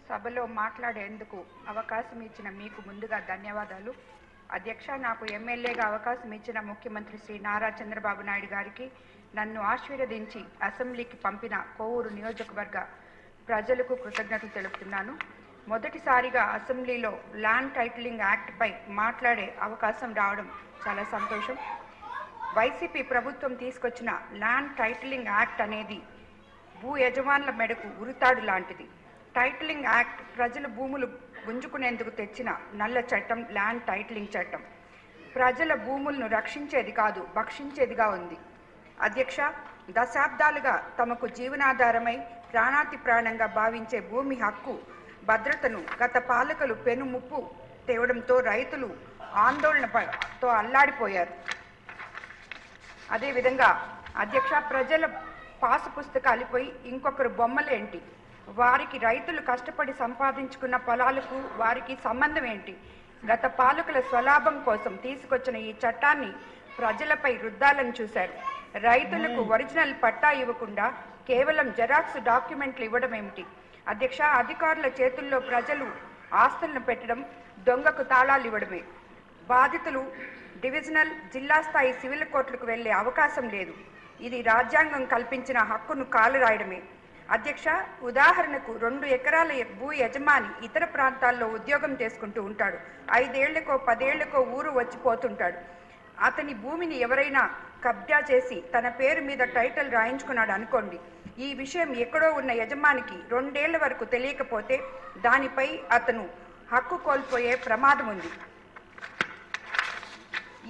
సభలో మాట్లాడేందుకు అవకాశం ఇచ్చిన మీకు ముందుగా ధన్యవాదాలు. అధ్యక్ష, నాకు ఎమ్మెల్యేగా అవకాశం ఇచ్చిన ముఖ్యమంత్రి శ్రీ నారా చంద్రబాబు నాయుడు గారికి, నన్ను ఆశీర్వదించి అసెంబ్లీకి పంపిన కోవూరు నియోజకవర్గ ప్రజలకు కృతజ్ఞతలు తెలుపుతున్నాను. మొదటిసారిగా అసెంబ్లీలో ల్యాండ్ టైటిలింగ్ యాక్ట్పై మాట్లాడే అవకాశం రావడం చాలా సంతోషం. వైసీపీ ప్రభుత్వం తీసుకొచ్చిన ల్యాండ్ టైటిలింగ్ యాక్ట్ అనేది భూ యజమానుల మెడకు ఉరితాడు లాంటిది. టైటిలింగ్ యాక్ట్ ప్రజల భూములు గుంజుకునేందుకు తెచ్చిన నల్ల చట్టం ల్యాండ్ టైటిలింగ్ చట్టం. ప్రజల భూములను రక్షించేది కాదు, భక్షించేదిగా ఉంది. అధ్యక్ష, దశాబ్దాలుగా తమకు జీవనాధారమై ప్రాణాతి ప్రాణంగా భావించే భూమి హక్కు భద్రతను గత పాలకులు పెనుముప్పు తేవడంతో రైతులు ఆందోళనతో అల్లాడిపోయారు. అదేవిధంగా అధ్యక్ష, ప్రజల పాసు పుస్తకాలపై ఇంకొకరు బొమ్మలేంటి? వారికి రైతులు కష్టపడి సంపాదించుకున్న పొలాలకు వారికి సంబంధం ఏంటి? గత పాలకుల స్వలాభం కోసం తీసుకొచ్చిన ఈ చట్టాన్ని ప్రజలపై రుద్దాలని చూశారు. రైతులకు ఒరిజినల్ పట్టా ఇవ్వకుండా కేవలం జెరాక్స్ డాక్యుమెంట్లు ఇవ్వడం ఏమిటి? అధ్యక్ష, అధికారుల చేతుల్లో ప్రజలు ఆస్తులను పెట్టడం, దొంగకు తాళాలు ఇవ్వడమే. బాధితులు డివిజనల్, జిల్లా స్థాయి సివిల్ కోర్టులకు వెళ్లే అవకాశం లేదు. ఇది రాజ్యాంగం కల్పించిన హక్కును కాలరాయడమే. అధ్యక్ష, ఉదాహరణకు 2 ఎకరాల భూ యజమాని ఇతర ప్రాంతాల్లో ఉద్యోగం చేసుకుంటూ ఉంటాడు. 5 ఏళ్లకో 10 ఏళ్లకో ఊరు వచ్చిపోతుంటాడు. అతని భూమిని ఎవరైనా కబ్జా చేసి తన పేరు మీద టైటిల్ రాయించుకున్నాడు అనుకోండి. ఈ విషయం ఎక్కడో ఉన్న యజమానికి 2 ఏళ్ల వరకు తెలియకపోతే దానిపై అతను హక్కు కోల్పోయే ప్రమాదం ఉంది.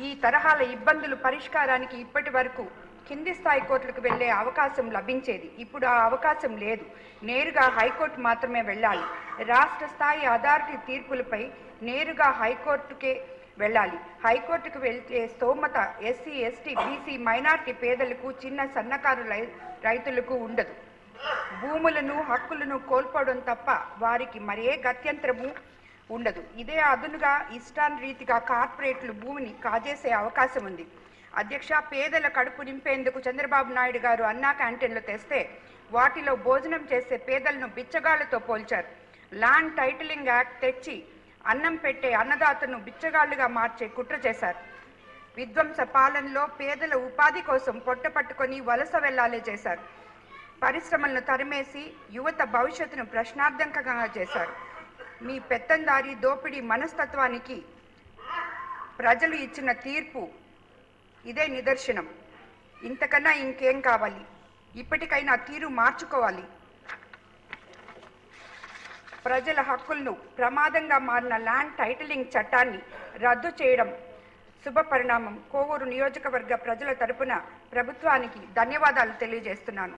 ఈ తరహాల ఇబ్బందుల పరిష్కారానికి ఇప్పటి వరకు కింది స్థాయి కోర్టులకు వెళ్లే అవకాశం లభించేది. ఇప్పుడు ఆ అవకాశం లేదు. నేరుగా హైకోర్టు మాత్రమే వెళ్ళాలి. రాష్ట్ర స్థాయి అథారిటీ తీర్పులపై నేరుగా హైకోర్టుకే వెళ్ళాలి. హైకోర్టుకు వెళ్తే స్తోమత ఎస్సీ, ఎస్టీ, బీసీ, మైనార్టీ పేదలకు, చిన్న సన్నకారు రైతులకు ఉండదు. భూములను, హక్కులను కోల్పోవడం తప్ప వారికి మరే గత్యంతరము ఉండదు. ఇదే అదునుగా ఇష్టానురీతిగా కార్పొరేట్లు భూమిని కాజేసే అవకాశం ఉంది. అధ్యక్ష, పేదల కడుపు నింపేందుకు చంద్రబాబు నాయుడు గారు అన్నా క్యాంటీన్లు తెస్తే వాటిలో భోజనం చేసే పేదలను బిచ్చగాళ్లతో పోల్చారు. ల్యాండ్ టైటిలింగ్ యాక్ట్ తెచ్చి అన్నం పెట్టే అన్నదాతను బిచ్చగాళ్లుగా మార్చే కుట్ర చేశారు. విధ్వంస పాలనలో పేదల ఉపాధి కోసం పొట్ట పట్టుకొని వలస వెళ్లాలే చేశారు. పరిశ్రమలను తరిమేసి యువత భవిష్యత్తును ప్రశ్నార్థకంగా చేశారు. మీ పెత్తందారి దోపిడీ మనస్తత్వానికి ప్రజలు ఇచ్చిన తీర్పు ఇదే నిదర్శనం. ఇంతకన్నా ఇంకేం కావాలి? ఇప్పటికైనా తీరు మార్చుకోవాలి. ప్రజల హక్కులను ప్రమాదంగా మారిన ల్యాండ్ టైటిలింగ్ చట్టాన్ని రద్దు చేయడం శుభపరిణామం. కోవూరు నియోజకవర్గ ప్రజల తరపున ప్రభుత్వానికి ధన్యవాదాలు తెలియజేస్తున్నాను.